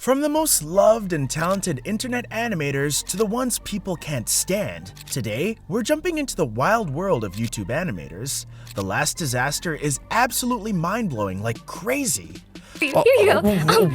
From the most loved and talented internet animators to the ones people can't stand, today we're jumping into the wild world of YouTube animators. The last disaster is absolutely mind-blowing, like crazy. Here you go.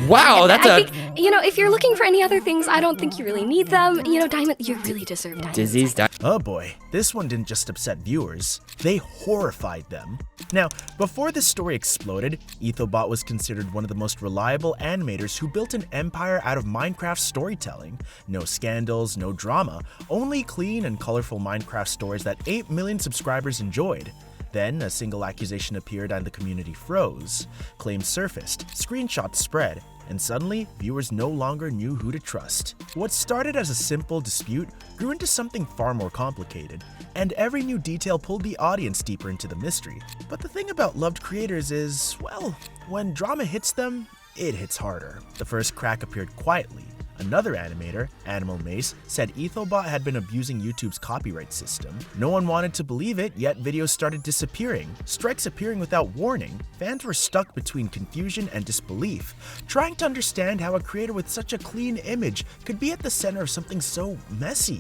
Wow, that's I think, if you're looking for any other things, I don't think you really need them. Diamond, you really deserve diamonds. Disease. Oh boy, this one didn't just upset viewers, they horrified them. Now, before this story exploded, Ethobot was considered one of the most reliable animators who built an empire out of Minecraft storytelling. No scandals, no drama, only clean and colorful Minecraft stories that 8 million subscribers enjoyed. Then, a single accusation appeared and the community froze. Claims surfaced, screenshots spread, and suddenly, viewers no longer knew who to trust. What started as a simple dispute grew into something far more complicated, and every new detail pulled the audience deeper into the mystery. But the thing about loved creators is, well, when drama hits them, it hits harder. The first crack appeared quietly. Another animator, Animal Mace, said Ethobot had been abusing YouTube's copyright system. No one wanted to believe it, yet videos started disappearing, strikes appearing without warning. Fans were stuck between confusion and disbelief, trying to understand how a creator with such a clean image could be at the center of something so messy.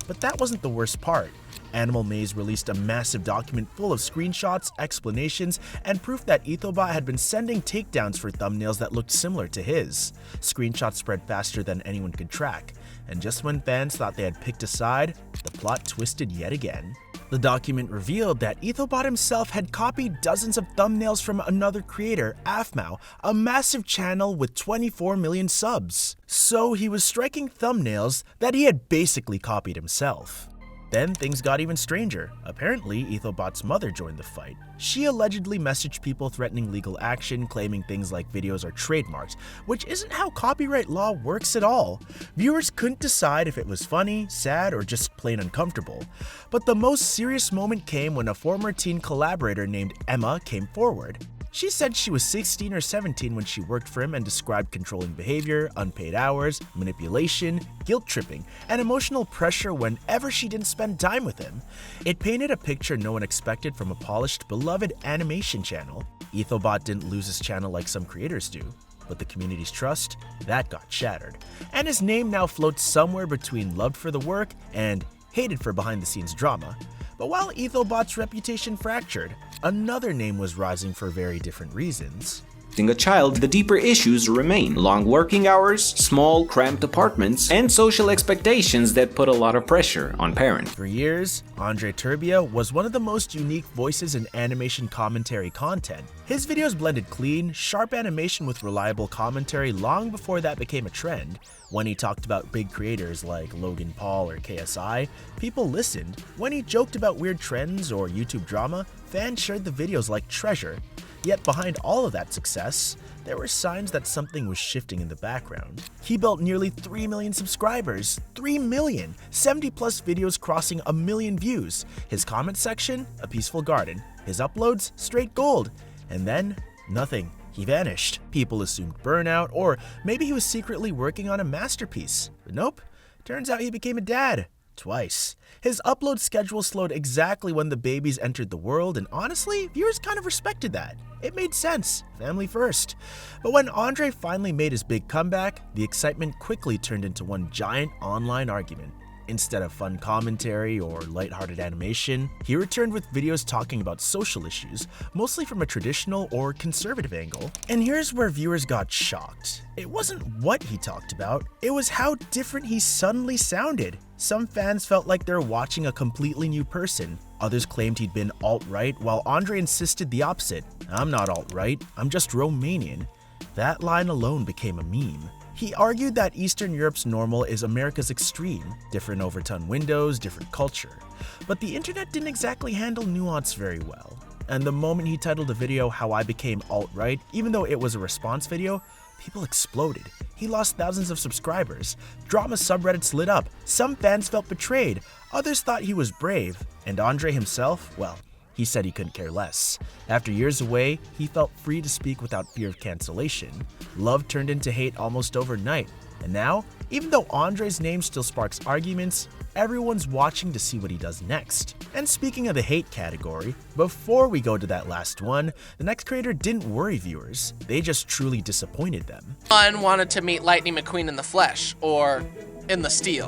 But that wasn't the worst part. Animal Maze released a massive document full of screenshots, explanations, and proof that Ethobot had been sending takedowns for thumbnails that looked similar to his. Screenshots spread faster than anyone could track, and just when fans thought they had picked a side, the plot twisted yet again. The document revealed that Ethobot himself had copied dozens of thumbnails from another creator, Afmao, a massive channel with 24 million subs. So he was striking thumbnails that he had basically copied himself. Then things got even stranger. Apparently, Ethobot's mother joined the fight. She allegedly messaged people threatening legal action, claiming things like videos are trademarked, which isn't how copyright law works at all. Viewers couldn't decide if it was funny, sad, or just plain uncomfortable. But the most serious moment came when a former teen collaborator named Emma came forward. She said she was 16 or 17 when she worked for him and described controlling behavior, unpaid hours, manipulation, guilt tripping, and emotional pressure whenever she didn't spend time with him. It painted a picture no one expected from a polished, beloved animation channel. Ethobot didn't lose his channel like some creators do, but the community's trust, that got shattered. And his name now floats somewhere between loved for the work and hated for behind-the-scenes drama. But while Ethobot's reputation fractured, another name was rising for very different reasons. A child, the deeper issues remain: long working hours, small, cramped apartments, and social expectations that put a lot of pressure on parents. For years, Turbia was one of the most unique voices in animation commentary content. His videos blended clean, sharp animation with reliable commentary long before that became a trend. When he talked about big creators like Logan Paul or KSI, people listened. When he joked about weird trends or YouTube drama, fans shared the videos like treasure. Yet behind all of that success, there were signs that something was shifting in the background. He built nearly 3 million subscribers, 3 million, 70 plus videos crossing 1 million views. His comment section, a peaceful garden. His uploads, straight gold. And then, nothing. He vanished. People assumed burnout, or maybe he was secretly working on a masterpiece. But nope, turns out he became a dad. Twice. His upload schedule slowed exactly when the babies entered the world, and honestly, viewers kind of respected that. It made sense, family first. But when Andre finally made his big comeback, the excitement quickly turned into one giant online argument. Instead of fun commentary or lighthearted animation, he returned with videos talking about social issues, mostly from a traditional or conservative angle. And here's where viewers got shocked. It wasn't what he talked about, it was how different he suddenly sounded. Some fans felt like they were watching a completely new person. Others claimed he'd been alt-right, while Andre insisted the opposite. "I'm not alt-right, I'm just Romanian." That line alone became a meme. He argued that Eastern Europe's normal is America's extreme, different overtone windows, different culture. But the internet didn't exactly handle nuance very well. And the moment he titled the video "How I Became Alt-Right," even though it was a response video, people exploded. He lost thousands of subscribers. Drama subreddits lit up. Some fans felt betrayed. Others thought he was brave. And Andre himself, well, He said he couldn't care less. After years away, he felt free to speak without fear of cancellation. Love turned into hate almost overnight. And now, even though Andre's name still sparks arguments, everyone's watching to see what he does next. And speaking of the hate category, before we go to that last one, the next creator didn't worry viewers, they just truly disappointed them. One wanted to meet Lightning McQueen in the flesh, or in the steel.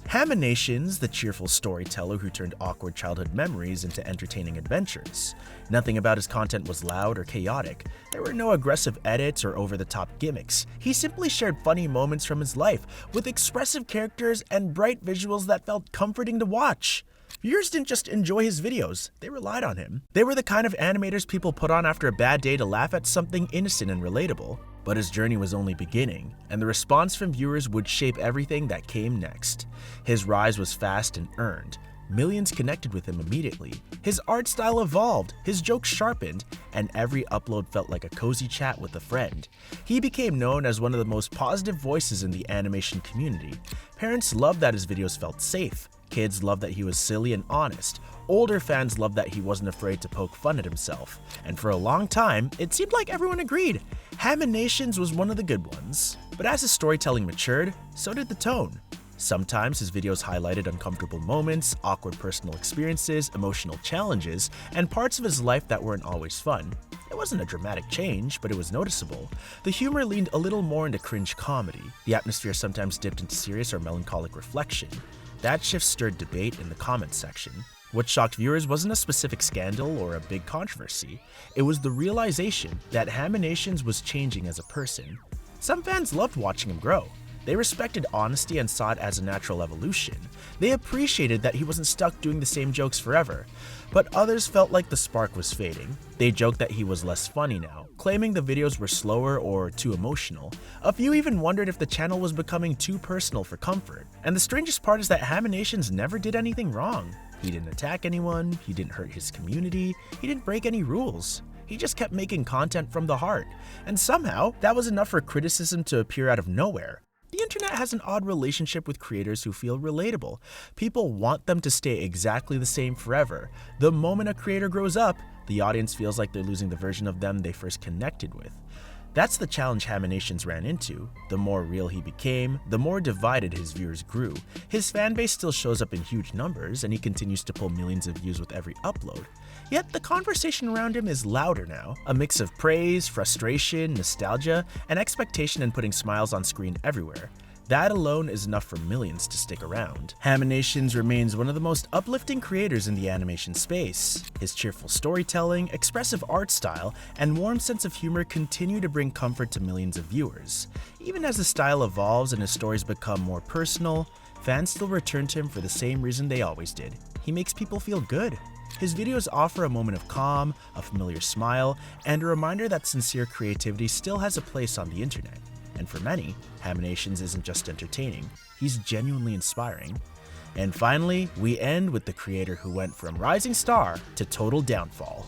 Haminations, the cheerful storyteller who turned awkward childhood memories into entertaining adventures. Nothing about his content was loud or chaotic. There were no aggressive edits or over-the-top gimmicks. He simply shared funny moments from his life, with expressive characters and bright visuals that felt comforting to watch. Viewers didn't just enjoy his videos, they relied on him. They were the kind of animators people put on after a bad day to laugh at something innocent and relatable. But his journey was only beginning, and the response from viewers would shape everything that came next. His rise was fast and earned. Millions connected with him immediately. His art style evolved, his jokes sharpened, and every upload felt like a cozy chat with a friend. He became known as one of the most positive voices in the animation community. Parents loved that his videos felt safe. Kids loved that he was silly and honest. Older fans loved that he wasn't afraid to poke fun at himself. And for a long time, it seemed like everyone agreed. Haminations was one of the good ones. But as his storytelling matured, so did the tone. Sometimes his videos highlighted uncomfortable moments, awkward personal experiences, emotional challenges, and parts of his life that weren't always fun. It wasn't a dramatic change, but it was noticeable. The humor leaned a little more into cringe comedy. The atmosphere sometimes dipped into serious or melancholic reflection. That shift stirred debate in the comments section. What shocked viewers wasn't a specific scandal or a big controversy. It was the realization that Haminations was changing as a person. Some fans loved watching him grow. They respected honesty and saw it as a natural evolution. They appreciated that he wasn't stuck doing the same jokes forever. But others felt like the spark was fading. They joked that he was less funny now, claiming the videos were slower or too emotional. A few even wondered if the channel was becoming too personal for comfort. And the strangest part is that Haminations never did anything wrong. He didn't attack anyone, he didn't hurt his community, he didn't break any rules. He just kept making content from the heart. And somehow, that was enough for criticism to appear out of nowhere. The internet has an odd relationship with creators who feel relatable. People want them to stay exactly the same forever. The moment a creator grows up, the audience feels like they're losing the version of them they first connected with. That's the challenge Haminations ran into. The more real he became, the more divided his viewers grew. His fanbase still shows up in huge numbers, and he continues to pull millions of views with every upload. Yet the conversation around him is louder now. A mix of praise, frustration, nostalgia, and expectation in putting smiles on screen everywhere. That alone is enough for millions to stick around. Haminations remains one of the most uplifting creators in the animation space. His cheerful storytelling, expressive art style, and warm sense of humor continue to bring comfort to millions of viewers. Even as his style evolves and his stories become more personal, fans still return to him for the same reason they always did. He makes people feel good. His videos offer a moment of calm, a familiar smile, and a reminder that sincere creativity still has a place on the internet. And for many, Haminations isn't just entertaining, he's genuinely inspiring. And finally, we end with the creator who went from rising star to total downfall.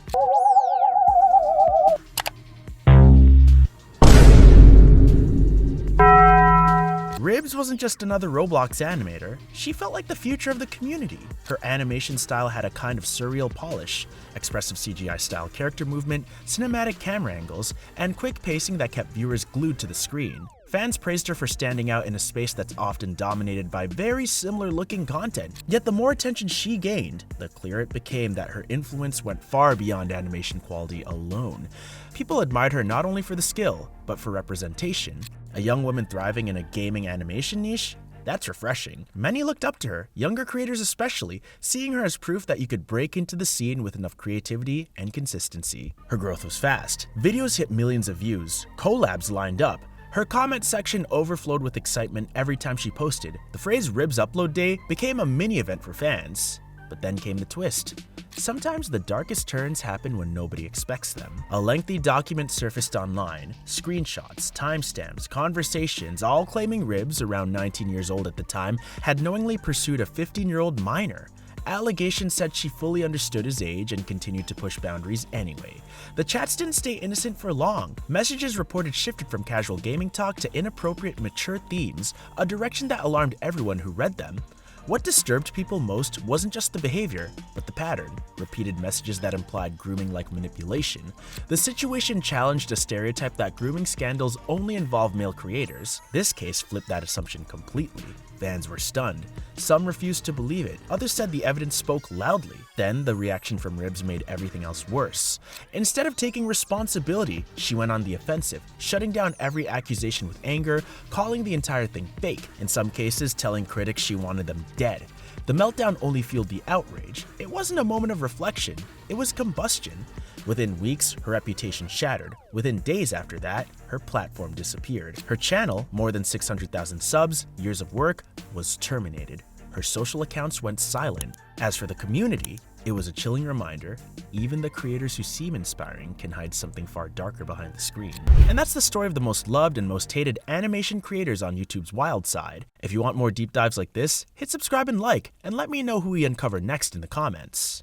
Ribs wasn't just another Roblox animator, she felt like the future of the community. Her animation style had a kind of surreal polish, expressive CGI-style character movement, cinematic camera angles, and quick pacing that kept viewers glued to the screen. Fans praised her for standing out in a space that's often dominated by very similar-looking content. Yet the more attention she gained, the clearer it became that her influence went far beyond animation quality alone. People admired her not only for the skill, but for representation. A young woman thriving in a gaming animation niche? That's refreshing. Many looked up to her, younger creators especially, seeing her as proof that you could break into the scene with enough creativity and consistency. Her growth was fast. Videos hit millions of views. Collabs lined up. Her comment section overflowed with excitement every time she posted. The phrase Ribs Upload Day became a mini event for fans. But then came the twist. Sometimes the darkest turns happen when nobody expects them. A lengthy document surfaced online. Screenshots, timestamps, conversations, all claiming Ribs, around 19 years old at the time, had knowingly pursued a 15-year-old minor. Allegations said she fully understood his age and continued to push boundaries anyway. The chats didn't stay innocent for long. Messages reported shifted from casual gaming talk to inappropriate, mature themes, a direction that alarmed everyone who read them. What disturbed people most wasn't just the behavior, but the pattern. Repeated messages that implied grooming-like manipulation. The situation challenged a stereotype that grooming scandals only involve male creators. This case flipped that assumption completely. Fans were stunned. Some refused to believe it, others said the evidence spoke loudly. Then, the reaction from Ribs made everything else worse. Instead of taking responsibility, she went on the offensive, shutting down every accusation with anger, calling the entire thing fake, in some cases telling critics she wanted them dead. The meltdown only fueled the outrage. It wasn't a moment of reflection, it was combustion. Within weeks, her reputation shattered. Within days after that, her platform disappeared. Her channel, more than 600,000 subs, years of work, was terminated. Her social accounts went silent. As for the community, it was a chilling reminder, even the creators who seem inspiring can hide something far darker behind the screen. And that's the story of the most loved and most hated animation creators on YouTube's wild side. If you want more deep dives like this, hit subscribe and like, and let me know who we uncover next in the comments.